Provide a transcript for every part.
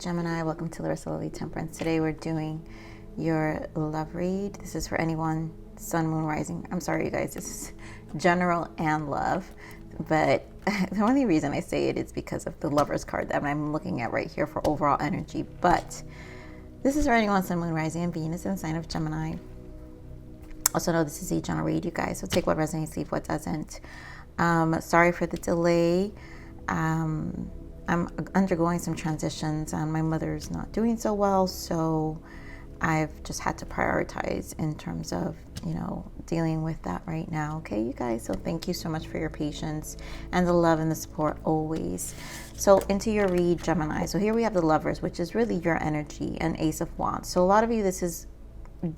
Gemini, welcome to Larisa Lili Temperance. Today we're doing your love read. This is for anyone, sun, moon, rising. I'm sorry, you guys, this is general and love, but the only reason I say it is because of the Lovers card that I'm looking at right here for overall energy. But this is for anyone, sun, moon, rising, and Venus in the sign of Gemini. Also know this is a general read, you guys, so take what resonates, leave what doesn't. Sorry for the delay. I'm undergoing some transitions and my mother's not doing so well, so I've just had to prioritize in terms of, dealing with that right now. Okay, you guys, so thank you so much for your patience and the love and the support always. So into your read, Gemini. So here we have the Lovers, which is really your energy, and Ace of Wands. So a lot of you, this is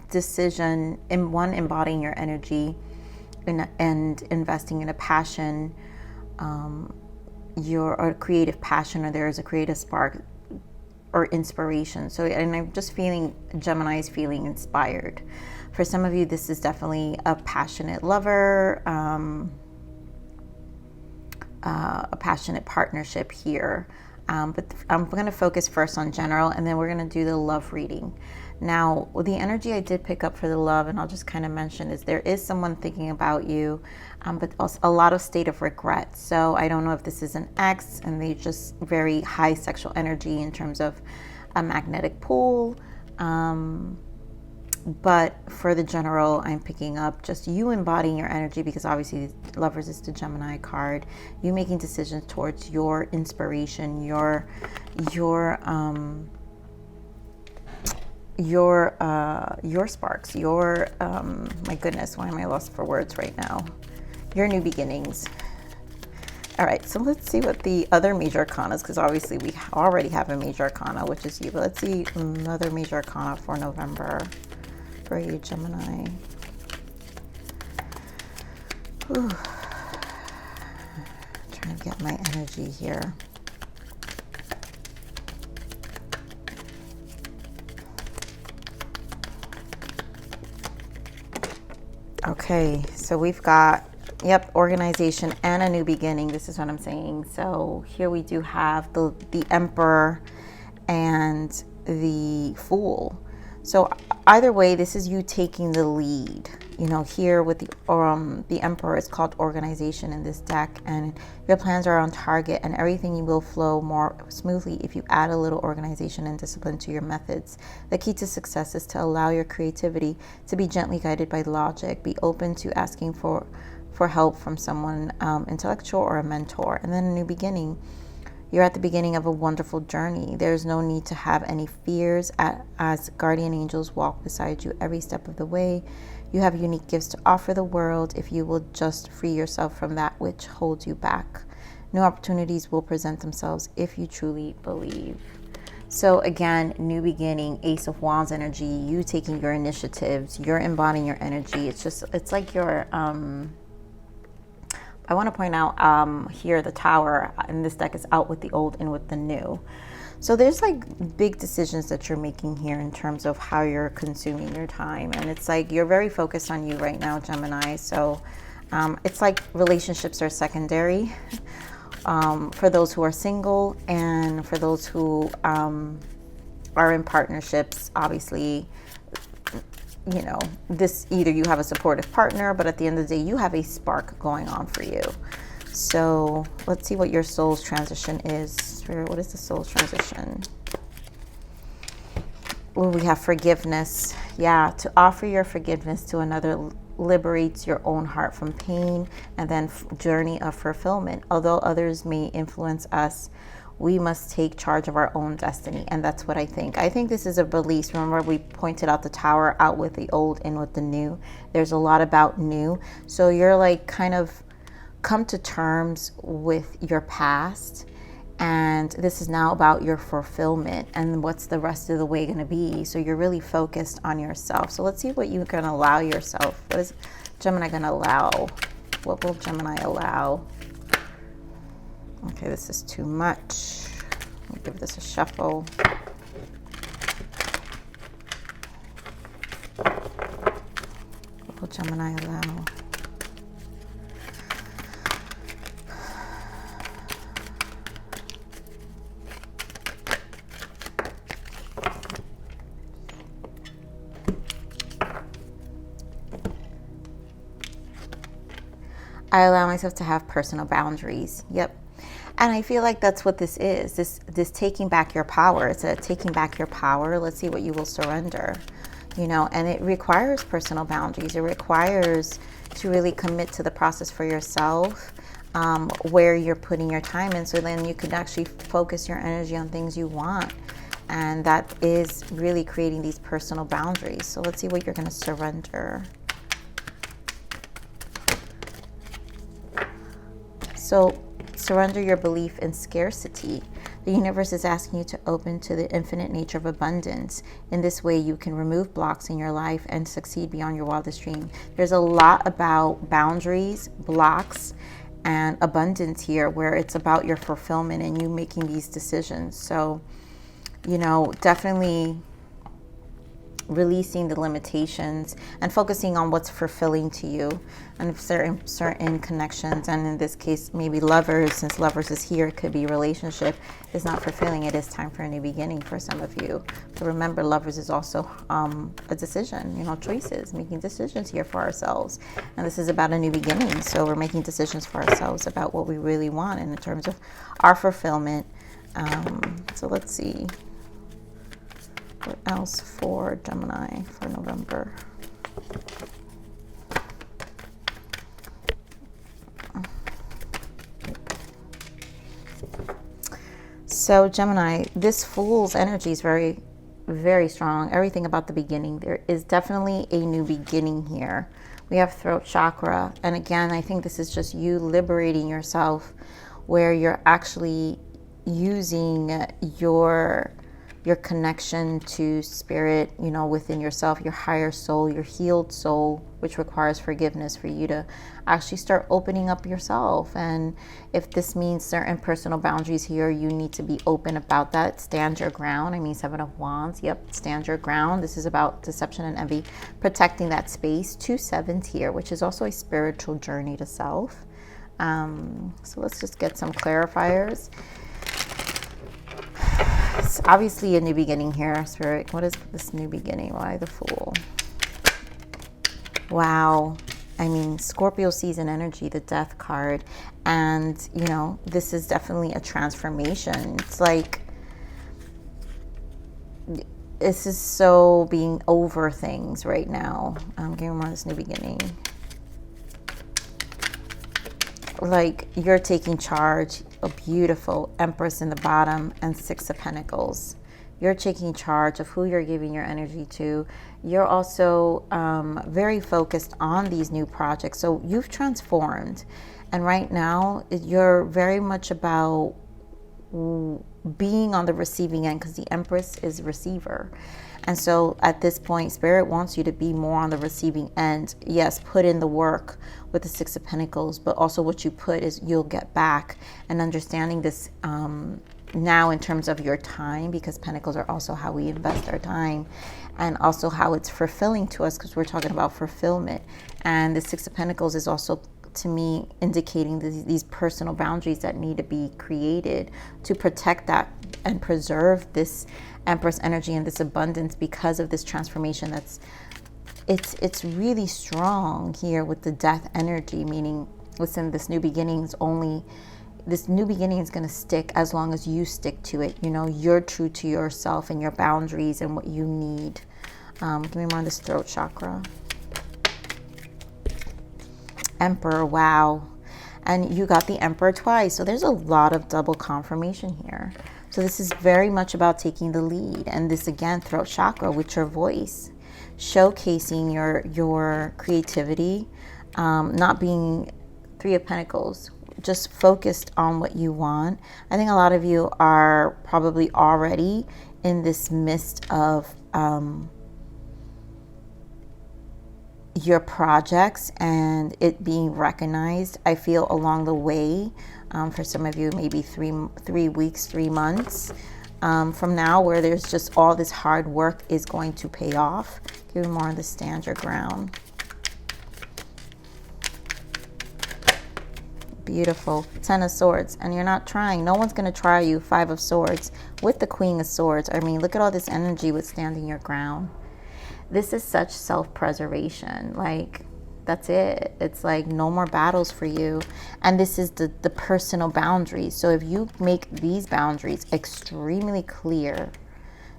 decision in one, embodying your energy and investing in a passion, your creative passion, or there is a creative spark or inspiration. So, and I'm just feeling, Gemini is feeling inspired. For some of you, this is definitely a passionate lover, a passionate partnership here. But I'm going to focus first on general, and then we're going to do the love reading. Now, the energy I did pick up for the love, and I'll just kind of mention, is there is someone thinking about you, but also a lot of state of regret. So I don't know if this is an ex and they just very high sexual energy in terms of a magnetic pull. But for the general, I'm picking up just you embodying your energy, because obviously Lovers is the Gemini card. You making decisions towards your inspiration, your sparks, your my goodness, why am I lost for words right now? Your new beginnings. All right, so let's see what the other major arcana is, because obviously we already have a major arcana, which is you. But let's see another major arcana for November for you, Gemini. Whew. Trying to get my energy here. Okay, so we've got, organization and a new beginning. This is what I'm saying. So here we do have the Emperor and the Fool. So either way, this is you taking the lead. Here with the Emperor is called organization in this deck, and your plans are on target and everything will flow more smoothly if you add a little organization and discipline to your methods. The key to success is to allow your creativity to be gently guided by logic. Be open to asking for help from someone intellectual or a mentor. And then a new beginning. You're at the beginning of a wonderful journey. There's no need to have any fears as guardian angels walk beside you every step of the way. You have unique gifts to offer the world if you will just free yourself from that which holds you back. New opportunities will present themselves if you truly believe. So again, new beginning, Ace of Wands energy, you taking your initiatives, you're embodying your energy. It's like your I want to point out here the Tower in this deck is out with the old and with the new. So there's like big decisions that you're making here in terms of how you're consuming your time. And it's like you're very focused on you right now, Gemini. So it's like relationships are secondary for those who are single, and for those who are in partnerships, obviously. This either you have a supportive partner, but at the end of the day, you have a spark going on for you. So let's see what your soul's transition is. What is the soul's transition? Well, we have forgiveness. Yeah, to offer your forgiveness to another liberates your own heart from pain, and then journey of fulfillment. Although others may influence us, we must take charge of our own destiny. And that's what I think. I think this is a release. Remember, we pointed out the Tower, out with the old, in with the new. There's a lot about new. So you're like kind of come to terms with your past. And this is now about your fulfillment and what's the rest of the way going to be. So you're really focused on yourself. So let's see what you can allow yourself. What is Gemini going to allow? What will Gemini allow? Okay, this is too much. Let me give this a shuffle. What will Gemini allow? I allow myself to have personal boundaries. Yep. And I feel like that's what this is. This taking back your power. It's a taking back your power. Let's see what you will surrender. You know, and it requires personal boundaries. It requires to really commit to the process for yourself, where you're putting your time in, so then you can actually focus your energy on things you want. And that is really creating these personal boundaries. So let's see what you're going to surrender. So surrender your belief in scarcity. The universe is asking you to open to the infinite nature of abundance. In this way, you can remove blocks in your life and succeed beyond your wildest dream. There's a lot about boundaries, blocks, and abundance here, where it's about your fulfillment and you making these decisions. So, you know, definitely releasing the limitations and focusing on what's fulfilling to you, and certain connections, and in this case maybe lovers, since lovers is here, it could be relationship is not fulfilling. It is time for a new beginning for some of you. But remember, lovers is also a decision, you know, choices, making decisions here for ourselves, and this is about a new beginning. So we're making decisions for ourselves about what we really want and in terms of our fulfillment. So let's see what else for Gemini for November. So Gemini, this Fool's energy is very, very strong. Everything about the beginning. There is definitely a new beginning here. We have throat chakra. And again, I think this is just you liberating yourself, where you're actually using your connection to spirit, you know, within yourself, your higher soul, your healed soul, which requires forgiveness for you to actually start opening up yourself. And if this means certain personal boundaries here, you need to be open about that. Stand your ground. I mean, 7 of Wands. Yep, stand your ground. This is about deception and envy, protecting that space. 2 sevens here, which is also a spiritual journey to self. So let's just get some clarifiers. It's obviously a new beginning here, Spirit. What is this new beginning? Why the Fool? Wow. I mean, Scorpio season energy, the Death card. And, you know, this is definitely a transformation. It's like, this is so being over things right now. I'm getting more of this new beginning. Like, you're taking charge. A beautiful Empress in the bottom and 6 of Pentacles. You're taking charge of who you're giving your energy to. You're also very focused on these new projects. So you've transformed. And right now, you're very much about being on the receiving end, because the Empress is receiver. And so at this point, Spirit wants you to be more on the receiving end. Yes, put in the work with the 6 of Pentacles, but also what you put is you'll get back. And understanding this now in terms of your time, because Pentacles are also how we invest our time, and also how it's fulfilling to us, because we're talking about fulfillment. And the 6 of Pentacles is also, to me, indicating these personal boundaries that need to be created to protect that and preserve this Empress energy and this abundance, because of this transformation that's it's really strong here with the Death energy, meaning, listen, this new beginning is going to stick as long as you stick to it. You know, you're true to yourself and your boundaries and what you need. Give me more on this throat chakra. Emperor, wow. And you got the Emperor twice. So there's a lot of double confirmation here. So this is very much about taking the lead. And this, again, throat chakra with your voice, showcasing your creativity, not being 3 of Pentacles, just focused on what you want. I think a lot of you are probably already in this mist of your projects and it being recognized. I feel along the way, for some of you, maybe 3 weeks, 3 months from now, where there's just all this hard work is going to pay off. Give me more on the stand your ground. Beautiful. 10 of Swords. And you're not trying. No one's going to try you. 5 of Swords with the Queen of Swords. I mean, look at all this energy with standing your ground. This is such self-preservation. Like, that's it. It's like no more battles for you. And this is the personal boundaries. So if you make these boundaries extremely clear,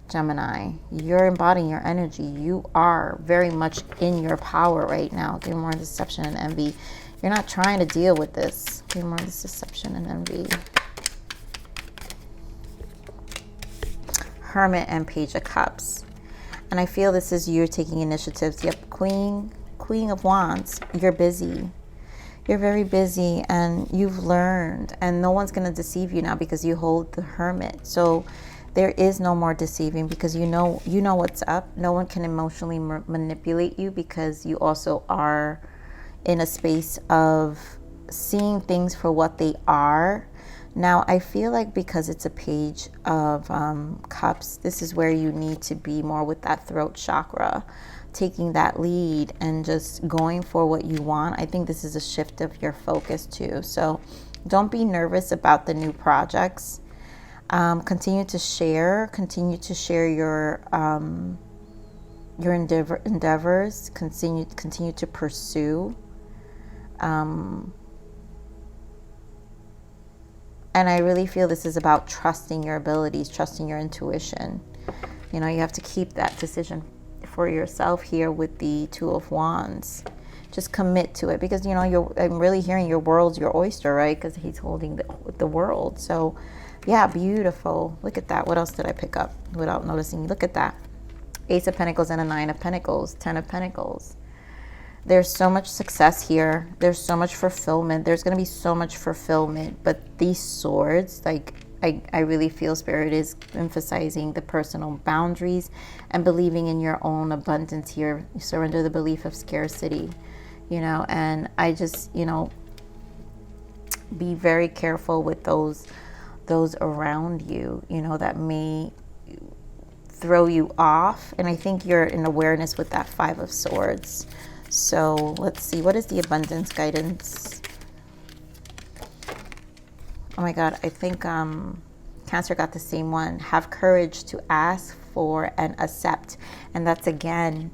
Gemini, you're embodying your energy. You are very much in your power right now. Give more deception and envy. You're not trying to deal with this. Give more deception and envy. Hermit and Page of Cups. And I feel this is you taking initiatives. Yep, Queen of Wands. You're busy. You're very busy and you've learned. And no one's going to deceive you now because you hold the Hermit. So there is no more deceiving because you know what's up. No one can emotionally manipulate you because you also are in a space of seeing things for what they are. Now, I feel like because it's a Page of Cups, this is where you need to be more with that throat chakra, taking that lead and just going for what you want. I think this is a shift of your focus too. So don't be nervous about the new projects. Continue to share your endeavors. Continue to pursue. And I really feel this is about trusting your abilities, trusting your intuition. You know, you have to keep that decision for yourself here with the Two of Wands. Just commit to it because, you know, I'm really hearing your world's your oyster, right? Because he's holding the world. So, yeah, beautiful. Look at that. What else did I pick up without noticing? Look at that. Ace of Pentacles and a Nine of Pentacles, 10 of Pentacles. There's so much success here. There's so much fulfillment. There's going to be so much fulfillment. But these swords, like, I really feel Spirit is emphasizing the personal boundaries and believing in your own abundance here. You surrender the belief of scarcity, you know, and I just, you know, be very careful with those around you, you know, that may throw you off. And I think you're in awareness with that Five of Swords. So let's see, what is the abundance guidance? Oh my God, I think Cancer got the same one. Have courage to ask for and accept. And that's again,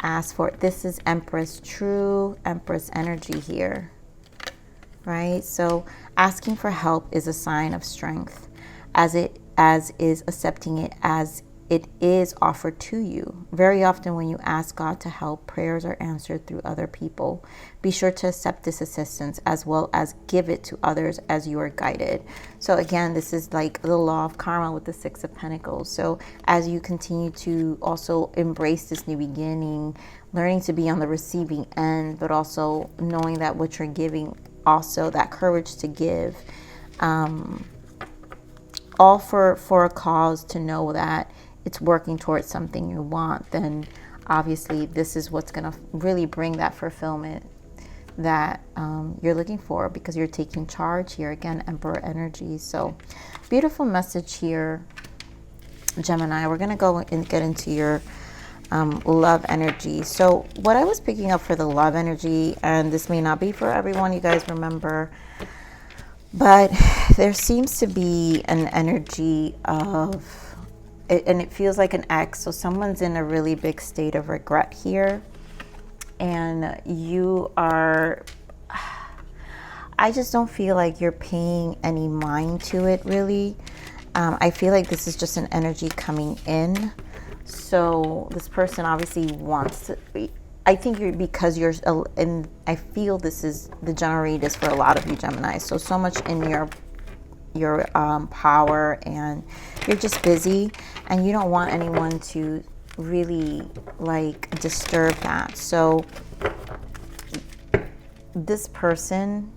ask for. This is Empress, true Empress energy here, right? So asking for help is a sign of strength, as is accepting it as it is offered to you. Very often when you ask God to help, prayers are answered through other people. Be sure to accept this assistance as well as give it to others as you are guided. So again, this is like the law of karma with the Six of Pentacles. So as you continue to also embrace this new beginning, learning to be on the receiving end, but also knowing that what you're giving, also that courage to give, all for a cause, to know that it's working towards something you want, then obviously this is what's going to really bring that fulfillment that you're looking for, because you're taking charge here. Again, Emperor energy. So beautiful message here, Gemini. We're going to go and get into your love energy. So what I was picking up for the love energy, and this may not be for everyone, you guys remember, but there seems to be an energy of, and it feels like an ex. So someone's in a really big state of regret here. And you are, I just don't feel like you're paying any mind to it, really. I feel like this is just an energy coming in. So this person obviously wants to be, I think you're, because you're, and I feel this is the general read is for a lot of you Gemini. So much in your power, and you're just busy and you don't want anyone to really like disturb that. So this person,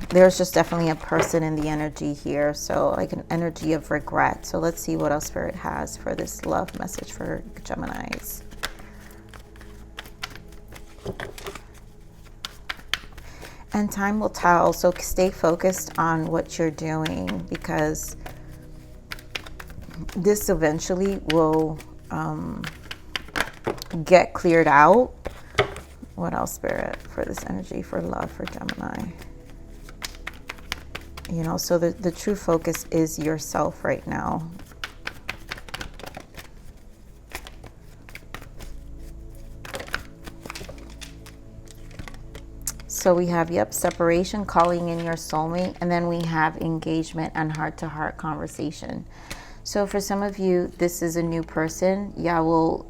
there's just definitely a person in the energy here, so like an energy of regret. So let's see what else Spirit has for this love message for Geminis. And time will tell, so stay focused on what you're doing, because this eventually will get cleared out. What else, Spirit, for this energy for love for Gemini? You know, so the true focus is yourself right now. So we have, yep, separation, calling in your soulmate, and then we have engagement and heart-to-heart conversation. So for some of you, this is a new person. Yeah, will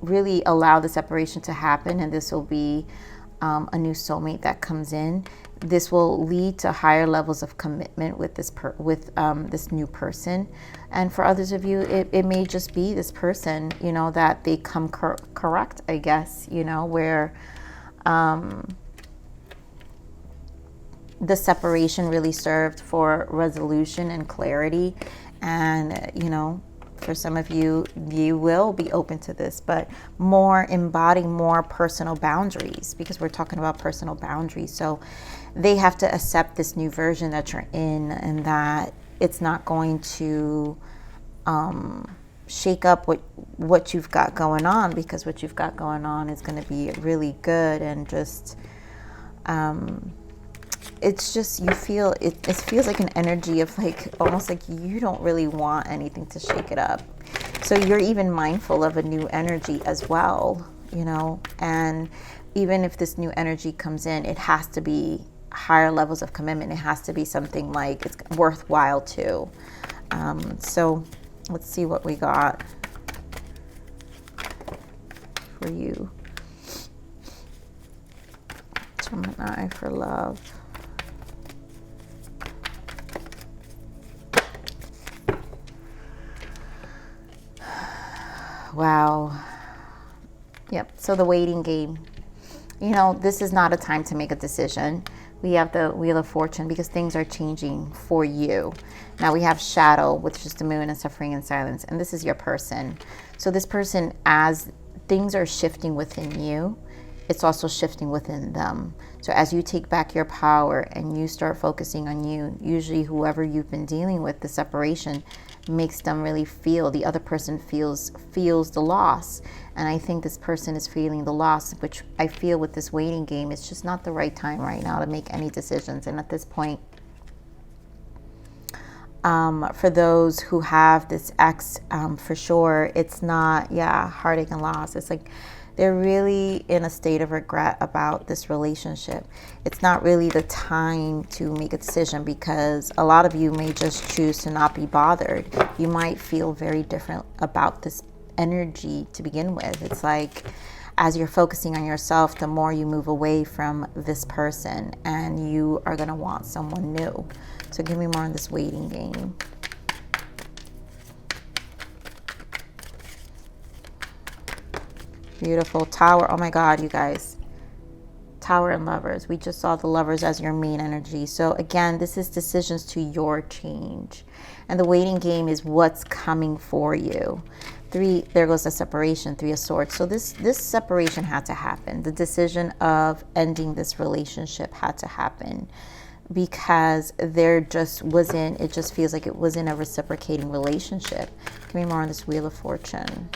really allow the separation to happen, and this will be a new soulmate that comes in. This will lead to higher levels of commitment with this this new person. And for others of you, it may just be this person, you know, that they come correct, I guess, you know, where the separation really served for resolution and clarity. And, you know, for some of you, you will be open to this, but more embodying more personal boundaries, because we're talking about personal boundaries. So they have to accept this new version that you're in, and that it's not going to shake up what you've got going on, because what you've got going on is going to be really good. And just it's just, you feel it feels like an energy of like almost like you don't really want anything to shake it up. So you're even mindful of a new energy as well, you know. And even if this new energy comes in, it has to be higher levels of commitment. It has to be something like it's worthwhile too. So let's see what we got for you, Gemini, for love. Wow. Yep. So the waiting game. You know, this is not a time to make a decision. We have the Wheel of Fortune, because things are changing for you. Now we have Shadow, which is the Moon, and Suffering and Silence. And this is your person. So this person, as things are shifting within you, it's also shifting within them. So as you take back your power and you start focusing on you, usually whoever you've been dealing with, the separation makes them really feel, the other person feels the loss. And I think this person is feeling the loss, which I feel with this waiting game, it's just not the right time right now to make any decisions. And at this point, for those who have this ex, for sure, it's not, heartache and loss. It's like they're really in a state of regret about this relationship. It's not really the time to make a decision, because a lot of you may just choose to not be bothered. You might feel very different about this energy to begin with. It's like, as you're focusing on yourself, the more you move away from this person, and you are going to want someone new. So give me more on this waiting game. Beautiful. Tower. Oh my God, you guys. Tower and Lovers. We just saw the Lovers as your main energy. So again, this is decisions to your change. And the waiting game is what's coming for you. 3, there goes the separation, 3 of Swords. So this separation had to happen. The decision of ending this relationship had to happen, because there just wasn't, it just feels like it wasn't a reciprocating relationship. Give me more on this Wheel of Fortune.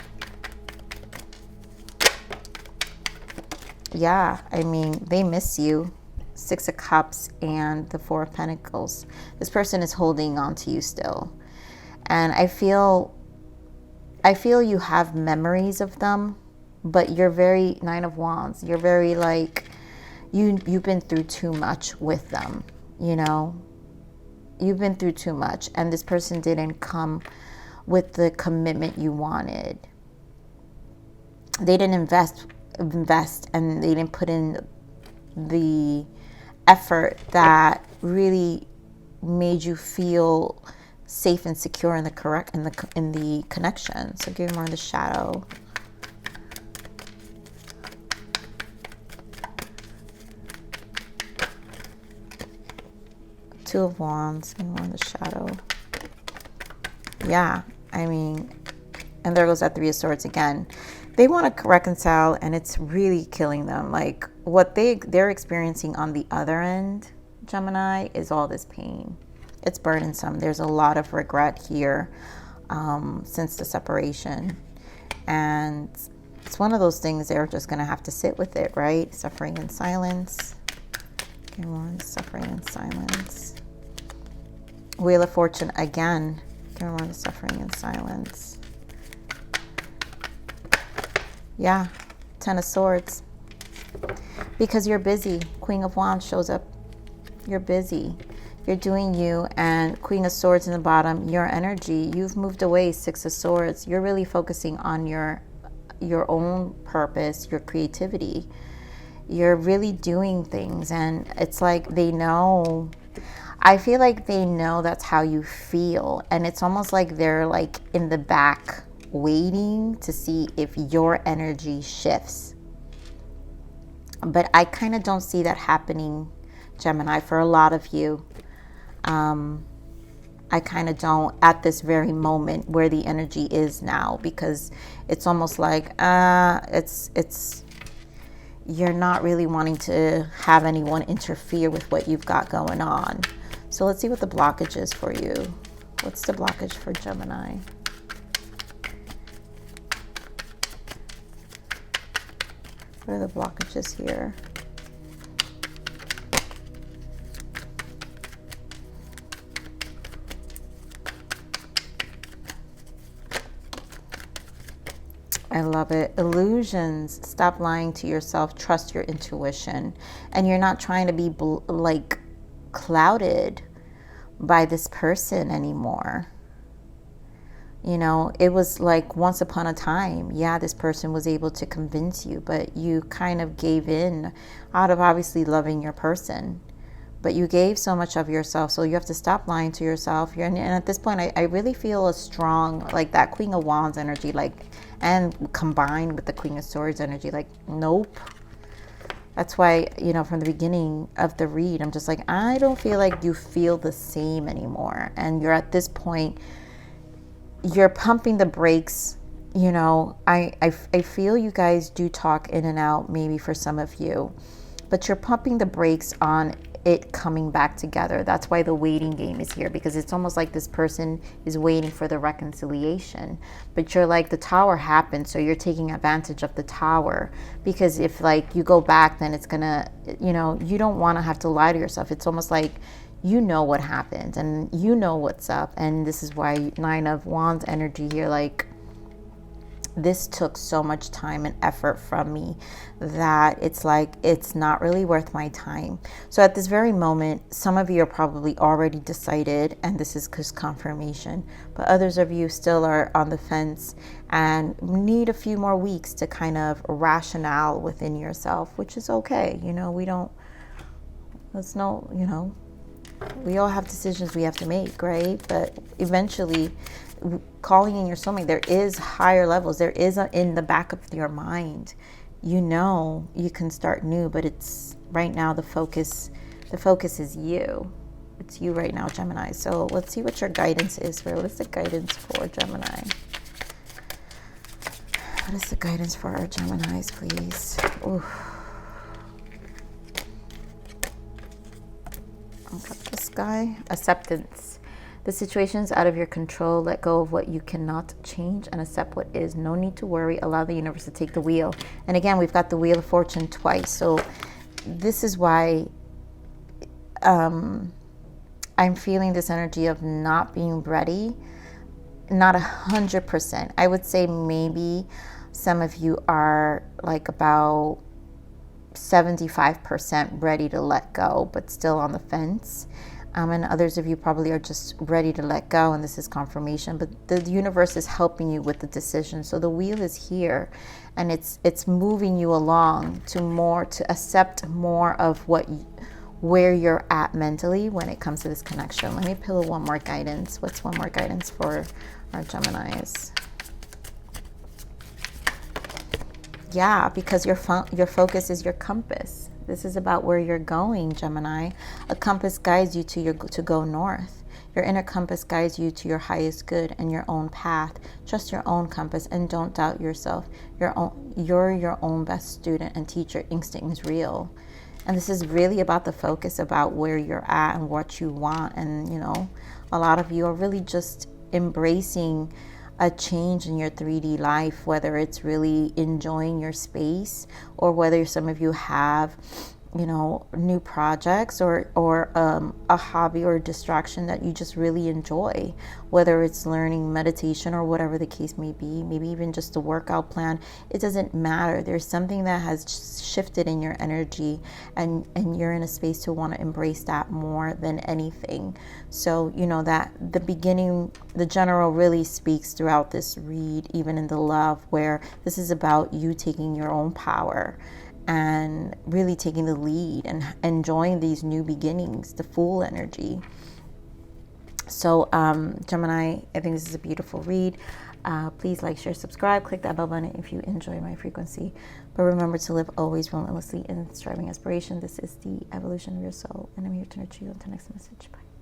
Yeah, I mean, they miss you. 6 of Cups and the 4 of Pentacles. This person is holding on to you still. And I feel you have memories of them, but you're very 9 of Wands. You're very like, you've been through too much with them, you know? You've been through too much, and this person didn't come with the commitment you wanted. They didn't invest and they didn't put in the effort that really made you feel safe and secure in the connection. So give me more on the Shadow. Two of Wands. Give me more on the Shadow. Yeah, I mean, and there goes that 3 of Swords again. They want to reconcile, and it's really killing them. Like, what they're experiencing on the other end, Gemini, is all this pain. It's burdensome. There's a lot of regret here since the separation. And it's one of those things they're just going to have to sit with it, right? Suffering in silence. Okay, more suffering in silence. Wheel of Fortune again. Okay, more suffering in silence. Yeah, 10 of Swords. Because you're busy. Queen of Wands shows up. You're busy. You're doing you. And Queen of Swords in the bottom, your energy. You've moved away, Six of Swords. You're really focusing on your own purpose, your creativity. You're really doing things. And it's like they know. I feel like they know that's how you feel. And it's almost like they're like in the back waiting to see if your energy shifts. But I kind of don't see that happening, Gemini, for a lot of you. I kind of don't at this very moment where the energy is now, because it's almost like you're not really wanting to have anyone interfere with what you've got going on. So let's see what the blockage is for you. What's the blockage for Gemini? What are the blockages here? I love it. Illusions. Stop lying to yourself. Trust your intuition. And you're not trying to be like clouded by this person anymore. You know, it was like once upon a time, yeah, this person was able to convince you, but you kind of gave in out of obviously loving your person. But you gave so much of yourself, so you have to stop lying to yourself. And at this point, I really feel a strong, like that Queen of Wands energy, like, and combined with the Queen of Swords energy, like, nope. That's why, you know, from the beginning of the read, I'm just like, I don't feel like you feel the same anymore. And you're at this point, you're pumping the brakes. You know, I feel you guys do talk in and out, maybe for some of you, but you're pumping the brakes on it coming back together. That's why the waiting game is here, because it's almost like this person is waiting for the reconciliation. But you're like, the tower happened, so you're taking advantage of the tower, because if like you go back, then it's gonna, you know, you don't want to have to lie to yourself. It's almost like you know what happened and you know what's up. And this is why Nine of Wands energy here, like, this took so much time and effort from me that it's like, it's not really worth my time. So at this very moment, some of you are probably already decided, and this is just confirmation, but others of you still are on the fence and need a few more weeks to kind of rationale within yourself, which is okay. You know, there's no, you know, we all have decisions we have to make, right? But eventually, calling in your soulmate, there is higher levels. There is in the back of your mind, you know, you can start new, but it's right now the focus is you. It's you right now, Gemini. So let's see what your guidance is for. What is the guidance for Gemini? What is the guidance for our Geminis, please? Ooh. I've got this guy. Acceptance. The situation is out of your control. Let go of what you cannot change and accept what is. No need to worry. Allow the universe to take the wheel. And again, we've got the Wheel of Fortune twice. So this is why I'm feeling this energy of not being ready. Not 100%. I would say maybe some of you are like about 75% ready to let go, but still on the fence. And others of you probably are just ready to let go, and this is confirmation. But the universe is helping you with the decision. So the wheel is here, and it's moving you along to accept more of where you're at mentally when it comes to this connection. Let me pull one more guidance. What's one more guidance for our Geminis? Yeah, because your focus is your compass. This is about where you're going, Gemini. A compass guides you to go north. Your inner compass guides you to your highest good and your own path. Trust your own compass and don't doubt yourself. You're your own best student and teacher. Instinct is real. And this is really about the focus, about where you're at and what you want. And, you know, a lot of you are really just embracing a change in your 3D life, whether it's really enjoying your space or whether some of you have you know, new projects or a hobby or a distraction that you just really enjoy, whether it's learning meditation or whatever the case may be, maybe even just a workout plan. It doesn't matter. There's something that has shifted in your energy, and you're in a space to want to embrace that more than anything. So, you know, that the beginning, the general really speaks throughout this read, even in the love, where this is about you taking your own power and really taking the lead and enjoying these new beginnings, the Fool energy. So Gemini, I think this is a beautiful read. Please like, share, subscribe, click that bell button if you enjoy my frequency. But remember to live always relentlessly in striving aspiration. This is the evolution of your soul, and I'm here to nurture you. Until next message. Bye.